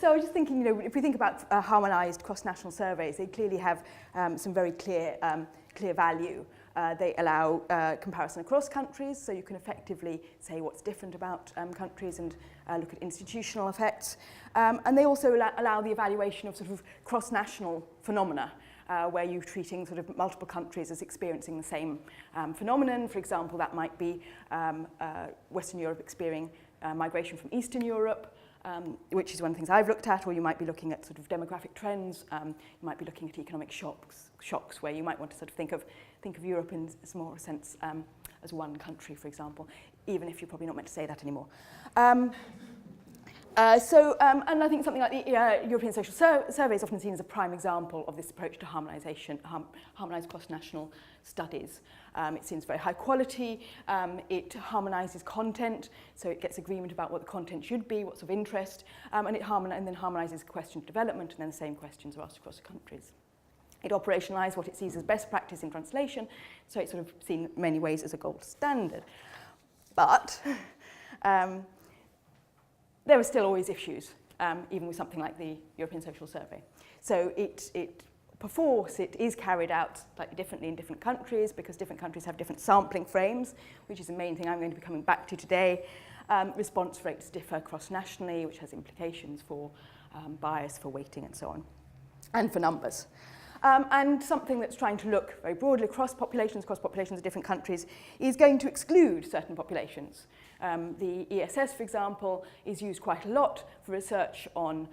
So I was just thinking, if we think about harmonised cross-national surveys, they clearly have some very clear value. They allow comparison across countries, so you can effectively say what's different about countries and look at institutional effects. And they also allow the evaluation of sort of cross-national phenomena, where you're treating sort of multiple countries as experiencing the same phenomenon. For example, that might be Western Europe experiencing migration from Eastern Europe, which is one of the things I've looked at, or you might be looking at sort of demographic trends. You might be looking at economic shocks, where you might want to sort of think of Europe in a more sense as one country, for example, even if you're probably not meant to say that anymore. And I think something like the European Social Survey is often seen as a prime example of this approach to harmonisation, harmonised cross-national studies. It seems very high quality, it harmonises content, so it gets agreement about what the content should be, what's of interest, and then harmonises question development, and then the same questions are asked across the countries. It operationalised what it sees as best practice in translation, so it's sort of seen in many ways as a gold standard. But there are still always issues, even with something like the European Social Survey. So perforce it is carried out slightly differently in different countries, because different countries have different sampling frames, which is the main thing I'm going to be coming back to today. Response rates differ cross-nationally, which has implications for bias, for weighting, and so on, and for numbers. And something that's trying to look very broadly across populations of different countries is going to exclude certain populations. The ESS, for example, is used quite a lot for research on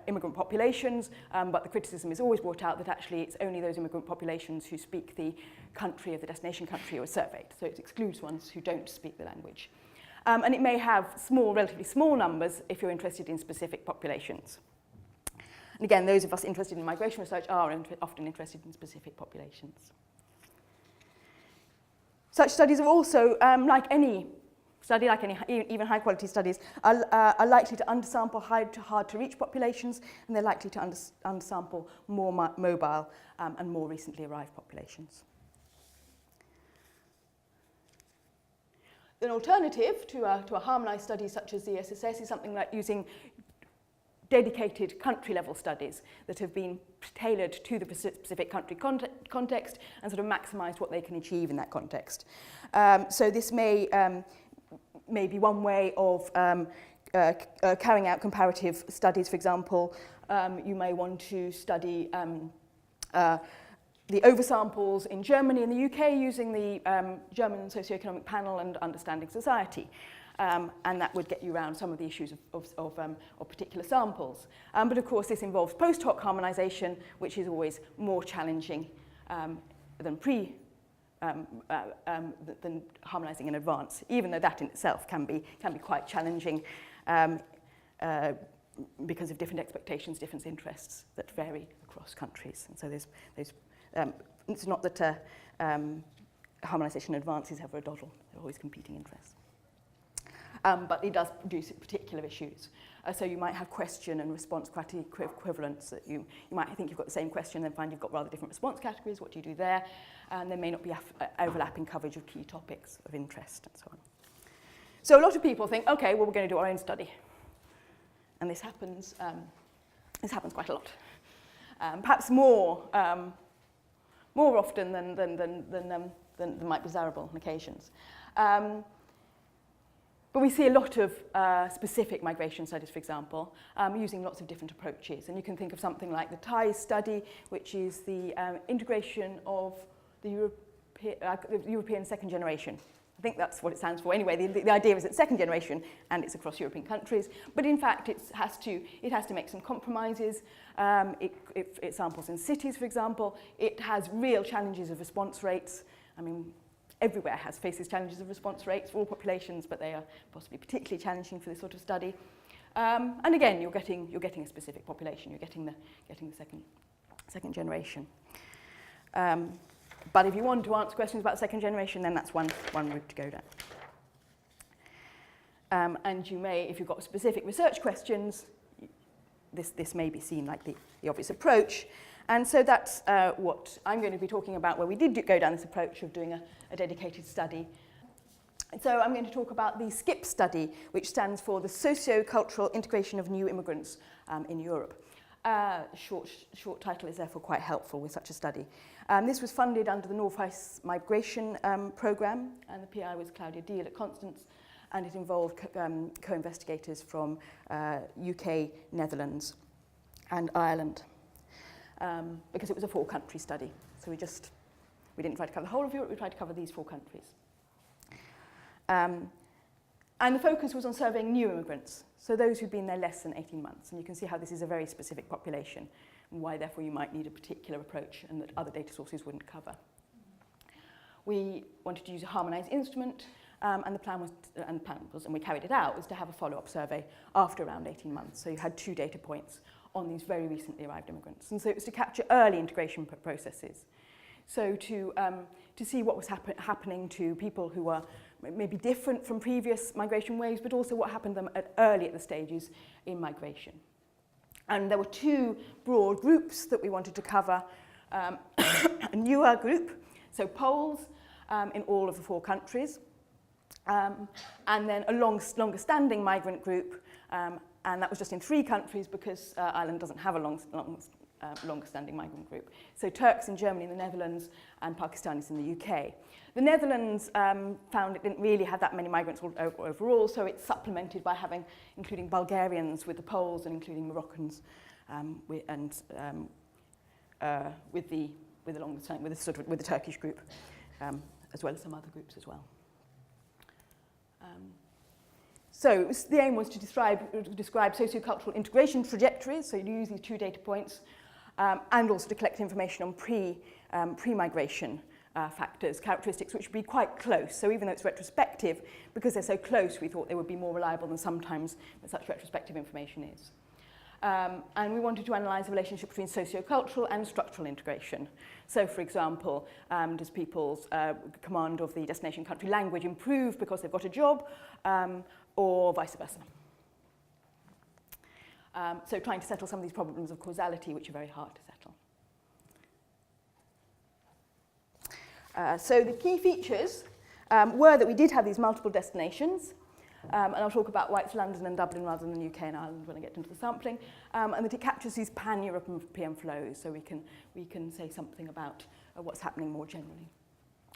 immigrant populations, but the criticism is always brought out that actually it's only those immigrant populations who speak the country of the destination country who are surveyed, so it excludes ones who don't speak the language. And it may have relatively small numbers if you're interested in specific populations. And again, those of us interested in migration research are often interested in specific populations. Such studies are also, like any study, even high-quality studies, are likely to undersample hard-to-reach populations, and they're likely to undersample more mobile and more recently arrived populations. An alternative to a harmonised study such as the SSS is something like using dedicated country-level studies that have been tailored to the specific country context and sort of maximised what they can achieve in that context. So this may be one way of carrying out comparative studies. For example, you may want to study the oversamples in Germany and the UK using the German socioeconomic panel and understanding society. And that would get you around some of the issues of particular samples. But of course, this involves post hoc harmonisation, which is always more challenging than harmonising in advance, even though that in itself can be quite challenging because of different expectations, different interests that vary across countries. And so it's not that harmonisation in advance is ever a doddle. There are always competing interests. But it does produce particular issues. So you might have question and response equivalence. That you might think you've got the same question, then find you've got rather different response categories. What do you do there? And there may not be overlapping coverage of key topics of interest and so on. So a lot of people think, okay, well, we're going to do our own study. And this happens quite a lot. Perhaps more often than might be desirable on occasions. But we see a lot of specific migration studies, for example, using lots of different approaches. And you can think of something like the TIES study, which is the integration of the European second generation. I think that's what it stands for. Anyway, the idea is it's second generation and it's across European countries. But in fact, it has to make some compromises. It samples in cities, for example. It has real challenges of response rates. I mean, everywhere faces challenges of response rates for all populations, but they are possibly particularly challenging for this sort of study. And again, you're getting a specific population. You're getting the second generation. But if you want to answer questions about second generation, then that's one route to go down. And you may, if you've got specific research questions, this may be seen like the obvious approach. And so that's what I'm going to be talking about, where we did go down this approach of doing a dedicated study. So I'm going to talk about the SCIP study, which stands for the Socio-Cultural Integration of New Immigrants in Europe. Short title is therefore quite helpful with such a study. This was funded under the North-West Migration Programme, and the PI was Claudia Deal at Constance, and it involved co-investigators from UK, Netherlands and Ireland, because it was a 4-country study. So we didn't try to cover the whole of Europe, we tried to cover these 4 countries. And the focus was on surveying new immigrants, so those who'd been there less than 18 months. And you can see how this is a very specific population, and why therefore you might need a particular approach and that other data sources wouldn't cover. We wanted to use a harmonised instrument, and the plan was, and we carried it out, was to have a follow-up survey after around 18 months. So you had 2 data points on these very recently arrived immigrants. And so it was to capture early integration processes. So to see what was happening to people who were maybe different from previous migration waves, but also what happened to them early at the stages in migration. And there were 2 broad groups that we wanted to cover. A newer group, so Poles in all of the 4 countries, and then a longer-standing migrant group, and that was just in 3 countries because Ireland doesn't have a longer-standing migrant group. So Turks in Germany, the Netherlands, and Pakistanis in the UK. The Netherlands found it didn't really have that many migrants overall, so it's supplemented by including Bulgarians with the Poles and including Moroccans with the Turkish group, as well as some other groups as well. So the aim was to describe sociocultural integration trajectories, so you use these 2 data points, and also to collect information on pre-migration factors, characteristics which would be quite close. So even though it's retrospective, because they're so close, we thought they would be more reliable than sometimes such retrospective information is. And we wanted to analyse the relationship between sociocultural and structural integration. So, for example, does people's command of the destination country language improve because they've got a job, or vice versa? So trying to settle some of these problems of causality, which are very hard to settle. So the key features were that we did have these multiple destinations, and I'll talk about why it's London and Dublin rather than the UK and Ireland when I get into the sampling, and that it captures these pan-European flows, so we can say something about what's happening more generally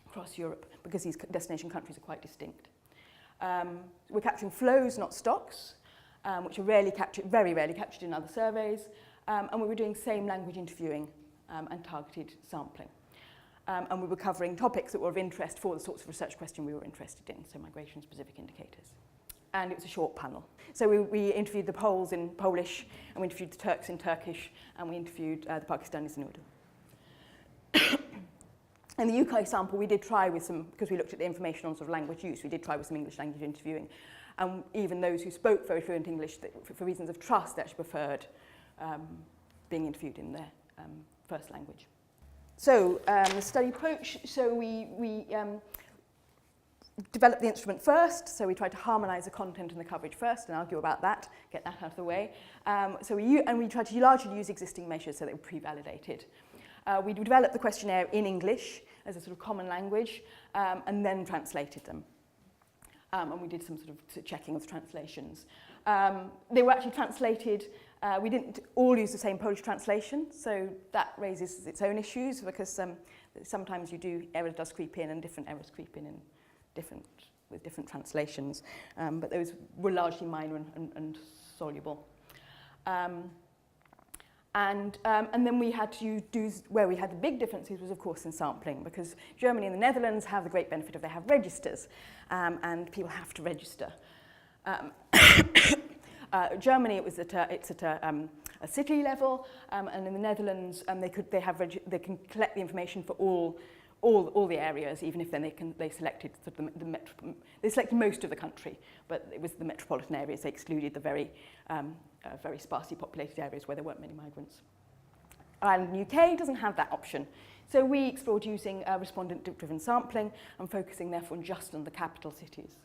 across Europe, because these destination countries are quite distinct. We're capturing flows, not stocks, which are very rarely captured in other surveys, and we were doing same language interviewing and targeted sampling. And we were covering topics that were of interest for the sorts of research question we were interested in, so migration-specific indicators. And it was a short panel. So we interviewed the Poles in Polish, and we interviewed the Turks in Turkish, and we interviewed the Pakistanis in Urdu. In the UK sample, we did try with some, because we looked at the information on sort of language use, we did try with some English language interviewing. And even those who spoke very fluent English, for reasons of trust, they actually preferred being interviewed in their first language. So the study approach, so we developed the instrument first, so we tried to harmonise the content and the coverage first and argue about that, get that out of the way. We tried to largely use existing measures so they were pre-validated. We developed the questionnaire in English as a sort of common language, and then translated them. And we did some sort of checking of the translations. They were actually translated, we didn't all use the same Polish translation, so that raises its own issues, because sometimes error does creep in, and different errors creep in with different translations. But those were largely minor and soluble. And then we had to do, where we had the big differences was of course in sampling, because Germany and the Netherlands have the great benefit of they have registers, and people have to register. Germany, it's at a city level, and in the Netherlands, they can collect the information for all the areas, even if then they selected sort of they selected most of the country, but it was the metropolitan areas. They excluded the very sparsely populated areas where there weren't many migrants. Ireland and UK doesn't have that option. So we explored using respondent-driven sampling and focusing therefore just on the capital cities.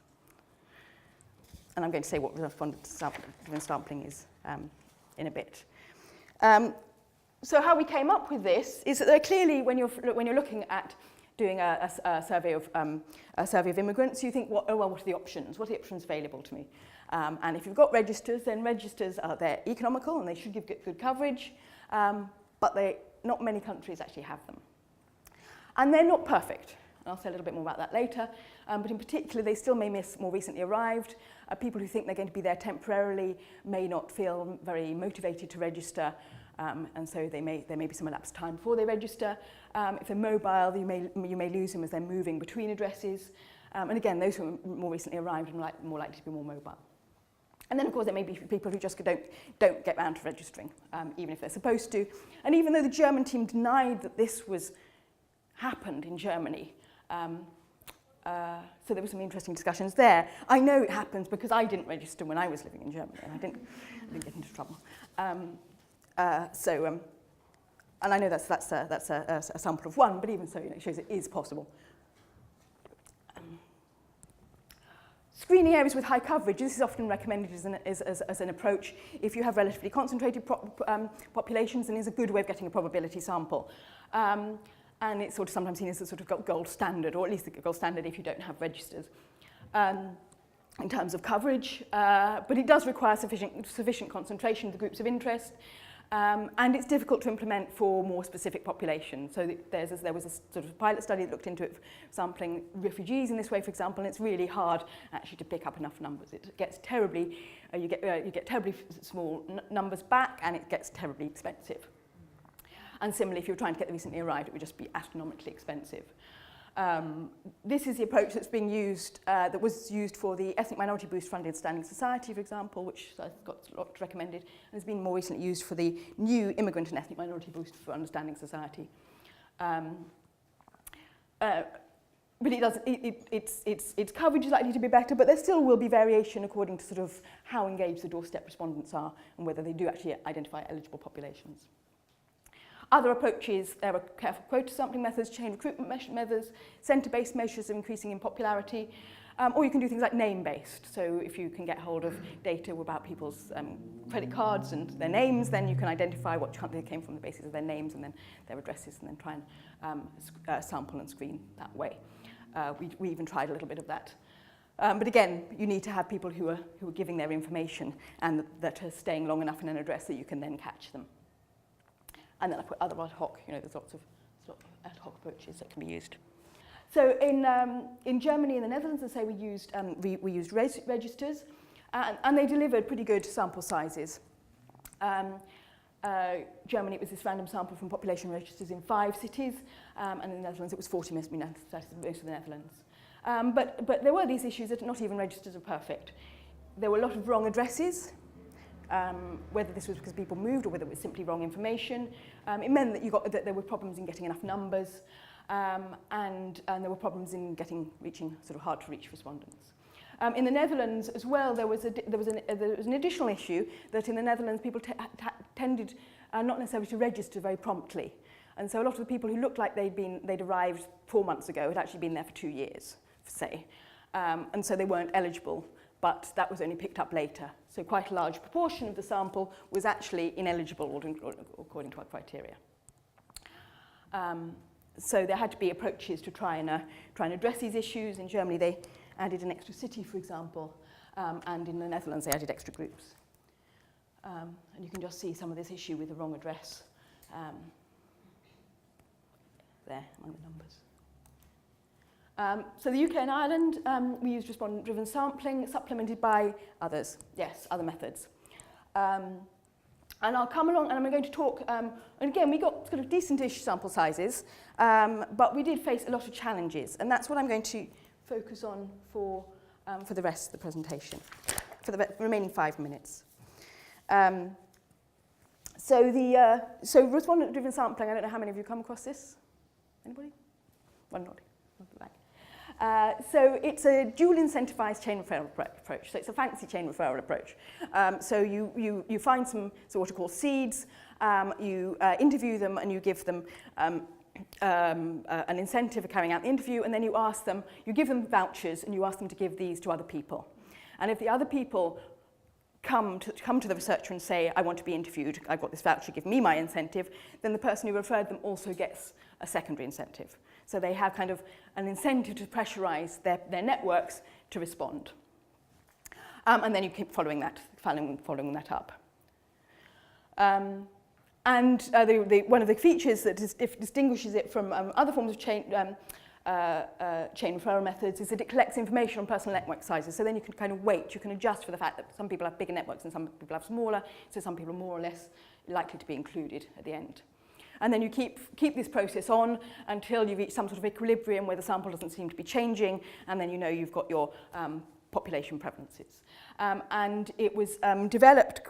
And I'm going to say what respondent-driven sampling is in a bit. So how we came up with this is that there are clearly, when you're looking at doing a survey of immigrants, you think, what are the options? What are the options available to me? And if you've got registers, then registers they're economical and they should give good coverage, but not many countries actually have them. And they're not perfect. And I'll say a little bit more about that later. But in particular, they still may miss more recently arrived. People who think they're going to be there temporarily may not feel very motivated to register, and so there may be some elapsed time before they register. If they're mobile, you may lose them as they're moving between addresses. And again, those who are more recently arrived are more likely to be more mobile. And then, of course, there may be people who just don't get round to registering, even if they're supposed to. And even though the German team denied that this happened in Germany, so there were some interesting discussions there. I know it happens because I didn't register when I was living in Germany, and I didn't get into trouble. And I know that's a sample of one, but even so, it shows it is possible. Screening areas with high coverage, this is often recommended as an approach if you have relatively concentrated populations, and is a good way of getting a probability sample. And it's sort of sometimes seen as a sort of gold standard, or at least the gold standard if you don't have registers in terms of coverage. But it does require sufficient concentration of the groups of interest, and it's difficult to implement for more specific populations. So there was a sort of pilot study that looked into it, sampling refugees in this way, for example, and it's really hard actually to pick up enough numbers. It gets terribly, you get terribly small numbers back, and it gets terribly expensive. And similarly, if you're trying to get the recently arrived, it would just be astronomically expensive. This is the approach that's being used, that was used for the Ethnic Minority Boost Funded Standing Society, for example, which I've got a lot recommended, and has been more recently used for the new Immigrant and Ethnic Minority Boost for Understanding Society. But its coverage is likely to be better, but there still will be variation according to sort of how engaged the doorstep respondents are and whether they do actually identify eligible populations. Other approaches, there are careful quota sampling methods, chain recruitment methods, centre-based measures of increasing in popularity, or you can do things like name-based. So if you can get hold of data about people's credit cards and their names, then you can identify what country they came from on the basis of their names and then their addresses, and then try and sample and screen that way. We even tried a little bit of that. But again, you need to have people who are giving their information and that are staying long enough in an address that you can then catch them. And then I put other ad hoc, there's lots of ad hoc approaches that can be used. So in Germany and the Netherlands, as I say, we used registers, and they delivered pretty good sample sizes. Germany, it was this random sample from population registers in 5 cities, and in the Netherlands it was 40, most of the Netherlands. But there were these issues that not even registers are perfect. There were a lot of wrong addresses, whether this was because people moved or whether it was simply wrong information. It meant that there were problems in getting enough numbers, and there were problems in reaching sort of hard to reach respondents. In the Netherlands as well, there was an additional issue that in the Netherlands people tended not necessarily to register very promptly, and so a lot of the people who looked like they'd arrived 4 months ago had actually been there for 2 years, say, and so they weren't eligible. But that was only picked up later. So quite a large proportion of the sample was actually ineligible according to our criteria. So there had to be approaches to try and address these issues. In Germany, they added an extra city, for example, and in the Netherlands, they added extra groups. And you can just see some of this issue with the wrong address there among the numbers. So the UK and Ireland, we used respondent-driven sampling, supplemented by other methods. And I'll come along and I'm going to talk, and again, we got sort of decent-ish sample sizes, but we did face a lot of challenges, and that's what I'm going to focus on for the rest of the presentation, for the remaining 5 minutes. So respondent-driven sampling, I don't know how many of you come across this? Anybody? One nodding. So it's a dual incentivized chain referral approach. So it's a fancy chain referral approach. So you find some what are called seeds, you interview them and you give them an incentive for carrying out the interview, and then you give them vouchers and you ask them to give these to other people. And if the other people come to the researcher and say, I want to be interviewed, I've got this voucher, give me my incentive, then the person who referred them also gets a secondary incentive. So they have kind of an incentive to pressurize their networks to respond. And then you keep following that up. One of the features that distinguishes it from other forms of chain referral methods is that it collects information on personal network sizes. So then you can kind of weight, you can adjust for the fact that some people have bigger networks and some people have smaller, so some people are more or less likely to be included at the end. And then you keep this process on until you reach some sort of equilibrium where the sample doesn't seem to be changing, and then you know you've got your population preferences. And it was developed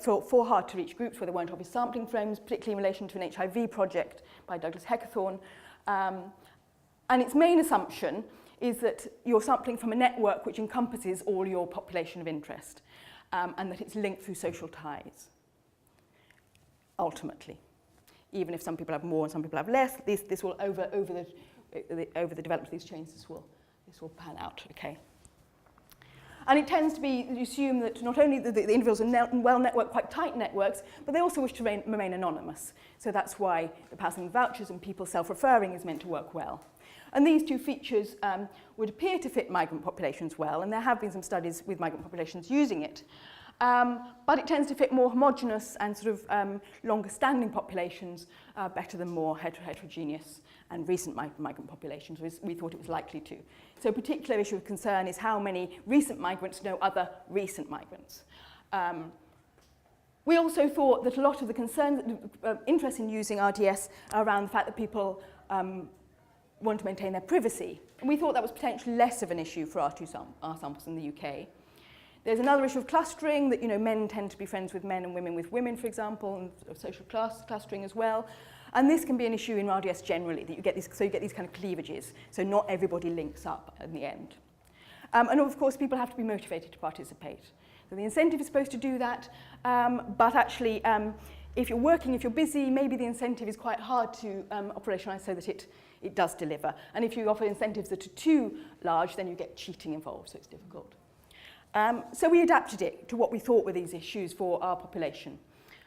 for hard-to-reach groups where there weren't obvious sampling frames, particularly in relation to an HIV project by Douglas Heckathorn. And its main assumption is that you're sampling from a network which encompasses all your population of interest, and that it's linked through social ties, ultimately. Even if some people have more and some people have less, this will over the development of these chains, this will pan out, okay. And it tends to be, you assume that not only the individuals are well-networked, quite tight networks, but they also wish to remain anonymous. So that's why the passing of vouchers and people self-referring is meant to work well. And these two features would appear to fit migrant populations well, and there have been some studies with migrant populations using it. But it tends to fit more homogeneous and sort of longer-standing populations better than more heterogeneous and recent migrant populations. We thought it was likely to. So a particular issue of concern is how many recent migrants know other recent migrants. We also thought that a lot of the concern, interest in using RDS are around the fact that people want to maintain their privacy. And we thought that was potentially less of an issue for our samples in the UK. There's another issue of clustering, that men tend to be friends with men and women with women, for example, and of social clustering as well. And this can be an issue in RDS generally, that you get these kind of cleavages, so not everybody links up in the end. And of course, people have to be motivated to participate. So the incentive is supposed to do that, but actually, if you're busy, maybe the incentive is quite hard to operationalize so that it does deliver. And if you offer incentives that are too large, then you get cheating involved, so it's difficult. So we adapted it to what we thought were these issues for our population.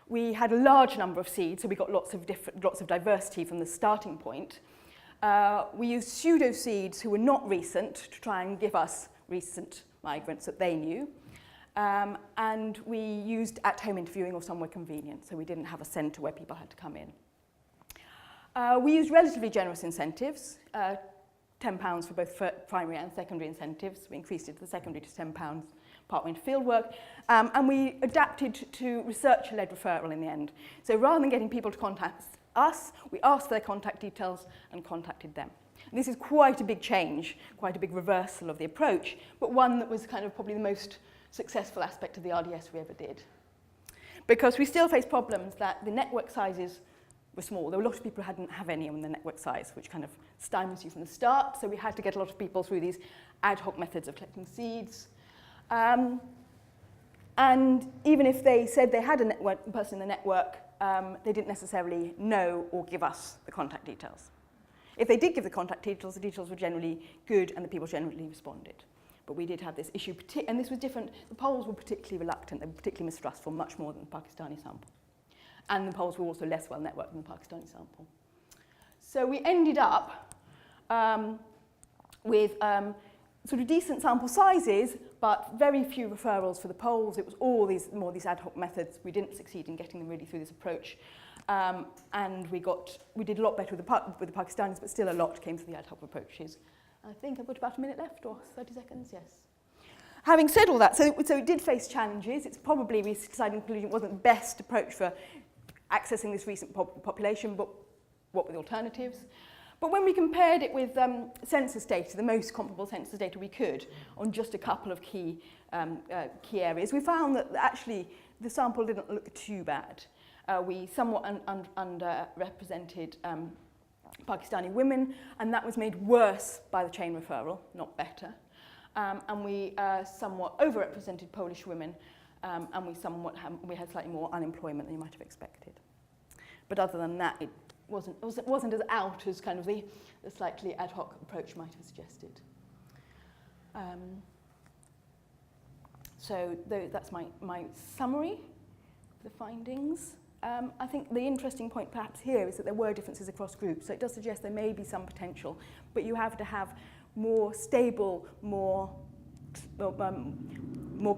We had a large number of seeds, so we got lots of diversity from the starting point. We used pseudo seeds who were not recent to try and give us recent migrants that they knew. And we used at-home interviewing or somewhere convenient, so we didn't have a centre where people had to come in. We used relatively generous incentives, £10 for both primary and secondary incentives. We increased it to the secondary to £10 partway into fieldwork. And we adapted to researcher-led referral in the end. So rather than getting people to contact us, we asked their contact details and contacted them. And this is quite a big change, quite a big reversal of the approach, but one that was kind of probably the most successful aspect of the RDS we ever did. Because we still face problems that the network sizes were small. There were a lot of people who didn't have any on the network size, which kind of stymies you from the start. So we had to get a lot of people through these ad hoc methods of collecting seeds. And even if they said they had a person in the network, they didn't necessarily know or give us the contact details. If they did give the contact details, the details were generally good and the people generally responded. But we did have this issue, and this was different. The Poles were particularly reluctant, they were particularly mistrustful, much more than the Pakistani sample. And the Poles were also less well networked than the Pakistani sample. So we ended up with sort of decent sample sizes, but very few referrals for the Poles. It was all these ad hoc methods. We didn't succeed in getting them really through this approach. And we did a lot better with the Pakistanis, but still a lot came through the ad hoc approaches. I think I've got about a minute left, or 30 seconds, yes. Having said all that, so it did face challenges. It's probably, we decided inclusion wasn't the best approach for accessing this recent population, but what were the alternatives? But when we compared it with census data, the most comparable census data we could, on just a couple of key areas, we found that actually the sample didn't look too bad. We somewhat underrepresented Pakistani women, and that was made worse by the chain referral, not better. And we somewhat overrepresented Polish women, and we had slightly more unemployment than you might have expected. But other than that, it wasn't as out as kind of the slightly ad hoc approach might have suggested. So that's my summary of the findings. I think the interesting point perhaps here is that there were differences across groups, so it does suggest there may be some potential, but you have to have more stable, more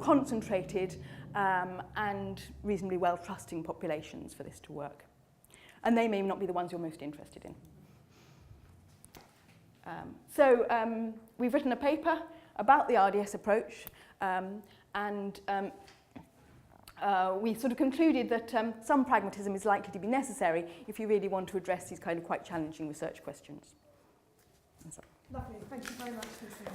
concentrated and reasonably well-trusting populations for this to work. And they may not be the ones you're most interested in. We've written a paper about the RDS approach, we sort of concluded that some pragmatism is likely to be necessary if you really want to address these kind of quite challenging research questions. Lovely. Thank you very much, Lucinda.